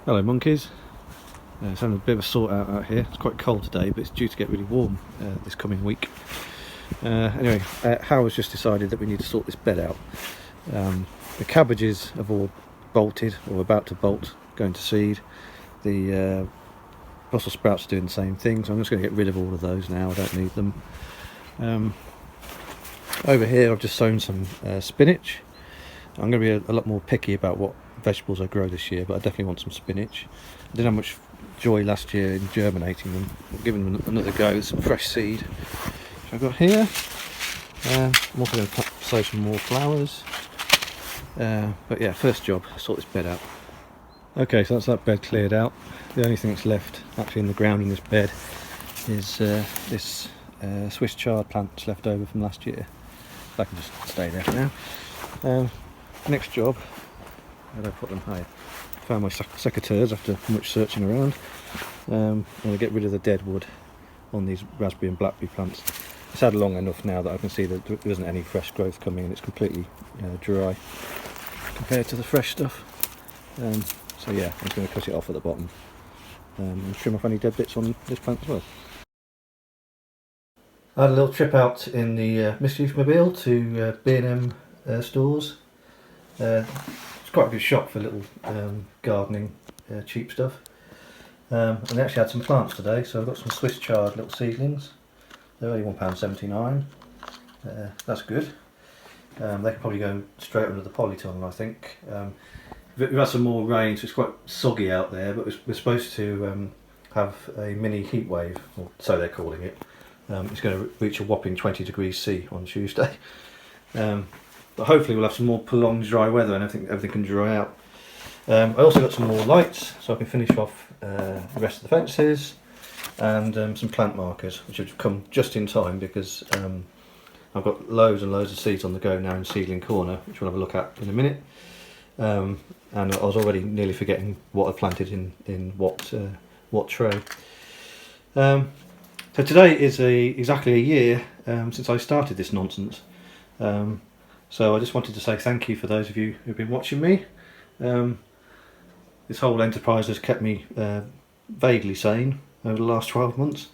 Hello monkeys. It's having a bit of a sort out here. It's quite cold today, but it's due to get really warm this coming week. Anyway, Howard's just decided that we need to sort this bed out. The cabbages have all bolted, or about to bolt, going to seed. The Brussels sprouts are doing the same thing, so I'm just going to get rid of all of those now. I don't need them. Over here I've just sown some spinach. I'm going to be a lot more picky about what vegetables I grow this year, but I definitely want some spinach. I didn't have much joy last year in germinating them, giving them another go with some fresh seed. So I've got here. I'm also going to sow some more flowers. But yeah, first job, sort this bed out. Okay, so that's that bed cleared out. The only thing that's left actually in the ground in this bed is this Swiss chard plant that's left over from last year. That can just stay there for now. Next job, where did I put them? High. Found my secateurs after much searching around. I'm going to get rid of the dead wood on these raspberry and blackberry plants. It's had long enough now that I can see that there isn't any fresh growth coming, and it's completely dry compared to the fresh stuff. So yeah, I'm going to cut it off at the bottom and trim off any dead bits on this plant as well. I had a little trip out in the Mischief Mobile to B&M stores. It's quite a good shop for little gardening cheap stuff. And they actually had some plants today, so I've got some Swiss chard little seedlings. They're only £1.79. That's good. They could probably go straight under the polytunnel, I think. We've had some more rain, so it's quite soggy out there, but we're supposed to have a mini heat wave, or so they're calling it. It's going to reach a whopping 20 degrees C on Tuesday. But hopefully we'll have some more prolonged dry weather and everything can dry out. I also got some more lights, so I can finish off the rest of the fences, and some plant markers, which have come just in time because I've got loads and loads of seeds on the go now in Seedling Corner, which we'll have a look at in a minute. And I was already nearly forgetting what I planted in what tray. So today is exactly a year since I started this nonsense. So I just wanted to say thank you for those of you who've been watching me. This whole enterprise has kept me vaguely sane over the last 12 months.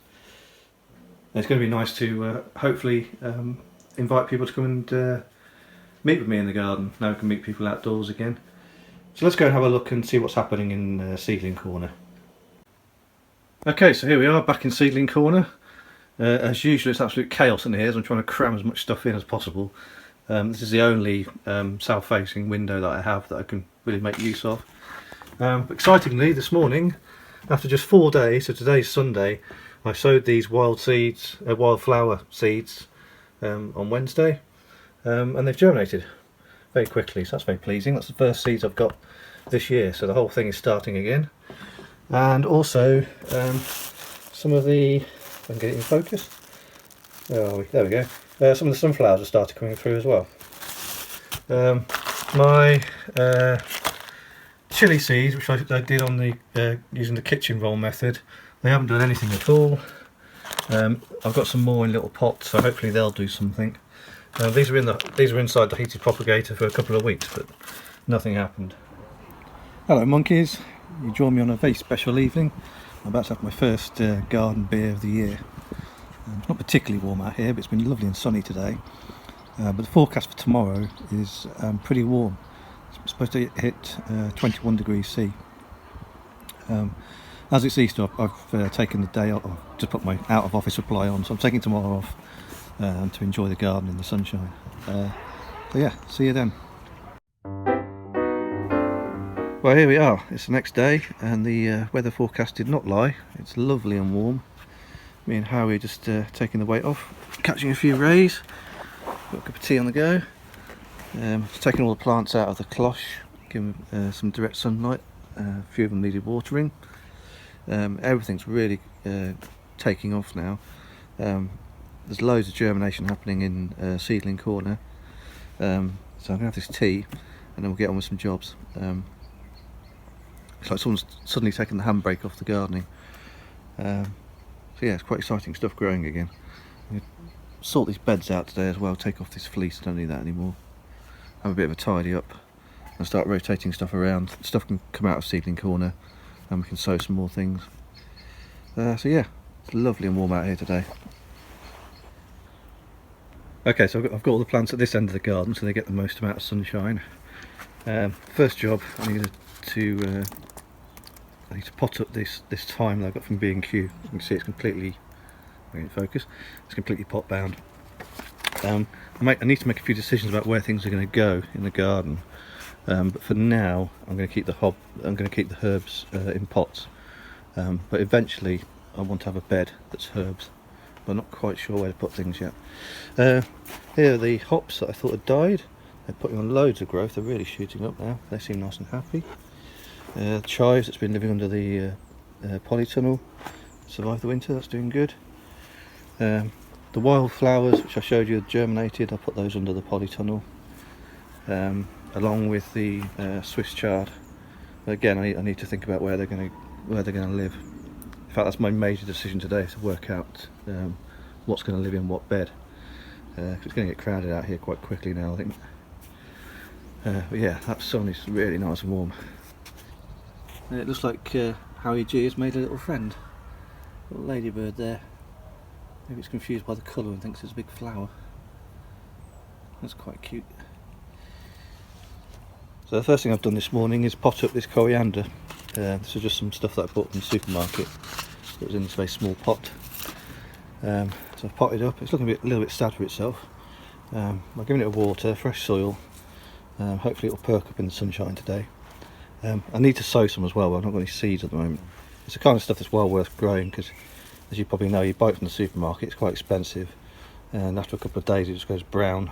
And it's going to be nice to hopefully invite people to come and meet with me in the garden. Now we can meet people outdoors again. So let's go and have a look and see what's happening in Seedling Corner. Okay, so here we are back in Seedling Corner. As usual, it's absolute chaos in here as I'm trying to cram as much stuff in as possible. This is the only south-facing window that I have that I can really make use of. But excitingly, this morning, after just 4 days, so today's Sunday, I sowed these wildflower seeds on Wednesday, and they've germinated very quickly, so that's very pleasing. That's the first seeds I've got this year, so the whole thing is starting again. And also some of the, if I can get it in focus, oh, there we go. Some of the sunflowers have started coming through as well. My chilli seeds, which I did on the using the kitchen roll method, they haven't done anything at all. I've got some more in little pots, so hopefully they'll do something. These were inside the heated propagator for a couple of weeks, but nothing happened. Hello monkeys, you join me on a very special evening. I'm about to have my first garden beer of the year. It's not particularly warm out here, but it's been lovely and sunny today. But the forecast for tomorrow is pretty warm. It's supposed to hit 21 degrees C. As it's Easter, I've taken the day off, just put my out of office supply on, so I'm taking tomorrow off to enjoy the garden in the sunshine. So yeah, see you then. Well, here we are. It's the next day, and the weather forecast did not lie. It's lovely and warm. Me and Howie just taking the weight off, catching a few rays. Got a cup of tea on the go. Just taking all the plants out of the cloche, giving them some direct sunlight. A few of them needed watering. Everything's really taking off now. There's loads of germination happening in Seedling Corner. So I'm going to have this tea, and then we'll get on with some jobs. It's like someone's suddenly taken the handbrake off the gardening. So yeah, it's quite exciting stuff growing again. I'm going to sort these beds out today as well, take off this fleece, don't need that anymore. Have a bit of a tidy up and start rotating stuff around. Stuff can come out of Seedling Corner and we can sow some more things. So yeah, it's lovely and warm out here today. Okay, so I've got all the plants at this end of the garden so they get the most amount of sunshine. First job, I need to pot up this thyme that I got from B&Q. You can see it's completely, in focus, it's completely pot bound. I need to make a few decisions about where things are going to go in the garden, but for now I'm going to keep the herbs in pots. But eventually I want to have a bed that's herbs, but I'm not quite sure where to put things yet. Here are the hops that I thought had died. They're putting on loads of growth, they're really shooting up now, they seem nice and happy. Chives that's been living under the polytunnel, survived the winter, that's doing good. The wildflowers which I showed you had germinated, I put those under the polytunnel, along with the Swiss chard. Again, I need to think about where they're going to live. In fact, that's my major decision today, to work out what's going to live in what bed. 'Cause it's going to get crowded out here quite quickly now, I think. But yeah, that sun is really nice and warm. And it looks like Howie G has made a little friend. Little ladybird there. Maybe it's confused by the colour and thinks it's a big flower. That's quite cute. So the first thing I've done this morning is pot up this coriander. This is just some stuff that I bought from the supermarket. It was in this very small pot. So I've potted up. It's looking a little bit sad for itself. I've given it a water, fresh soil. Hopefully it'll perk up in the sunshine today. I need to sow some as well, but I've not got any seeds at the moment. It's the kind of stuff that's well worth growing, because as you probably know, you buy it from the supermarket, it's quite expensive, and after a couple of days it just goes brown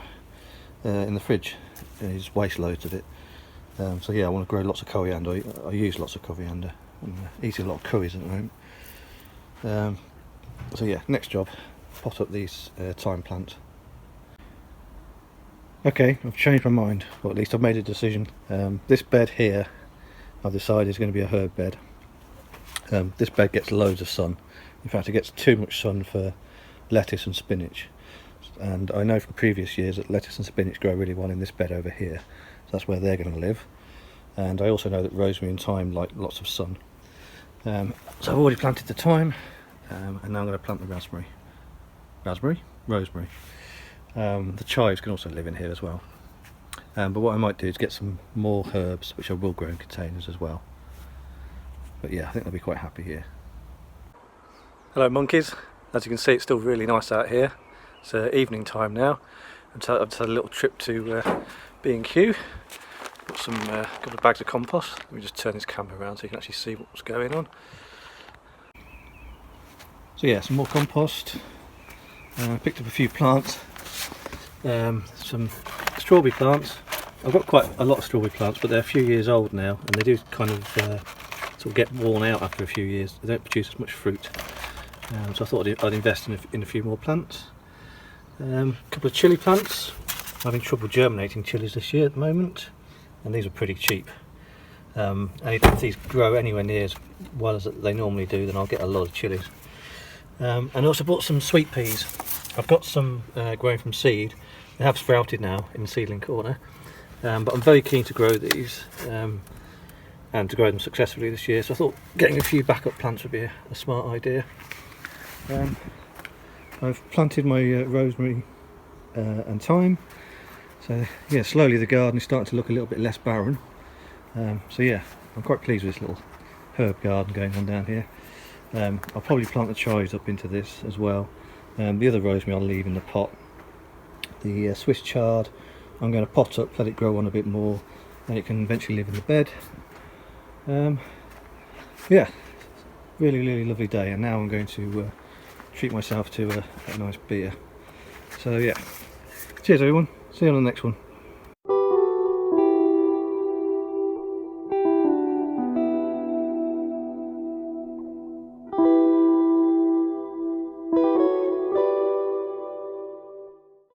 in the fridge. You just waste loads of it. So yeah, I want to grow lots of coriander. I use lots of coriander. I'm eating a lot of curries at the moment. So yeah, next job, pot up these thyme plants. Okay, I've changed my mind, or at least I've made a decision. This bed here, I've decided is going to be a herb bed. This bed gets loads of sun. In fact, it gets too much sun for lettuce and spinach. And I know from previous years that lettuce and spinach grow really well in this bed over here. So that's where they're going to live. And I also know that rosemary and thyme like lots of sun. So I've already planted the thyme, and now I'm going to plant the raspberry. Rosemary. The chives can also live in here as well. But what I might do is get some more herbs, which I will grow in containers as well. But yeah, I think they'll be quite happy here. Hello monkeys. As you can see, it's still really nice out here. It's evening time now. I've just had a little trip to B&Q. Got some couple of bags of compost. Let me just turn this camera around so you can actually see what's going on. So yeah, some more compost. Picked up a few plants. Some strawberry plants. I've got quite a lot of strawberry plants, but they're a few years old now, and they do kind of sort of get worn out after a few years. They don't produce as much fruit. So I thought I'd invest in a few more plants. A couple of chilli plants. I'm having trouble germinating chilies this year at the moment, and these are pretty cheap. And if these grow anywhere near as well as they normally do, then I'll get a lot of chilies. And I also bought some sweet peas. I've got some growing from seed. They have sprouted now in the seedling corner, but I'm very keen to grow these and to grow them successfully this year. So I thought getting a few backup plants would be a smart idea. I've planted my rosemary and thyme. So yeah, slowly the garden is starting to look a little bit less barren. So yeah, I'm quite pleased with this little herb garden going on down here. I'll probably plant the chives up into this as well. The other rosemary I'll leave in the pot. The Swiss chard I'm going to pot up, let it grow on a bit more, and it can eventually live in the bed. Yeah, really lovely day, and now I'm going to treat myself to a nice beer. So yeah, cheers everyone, see you on the next one.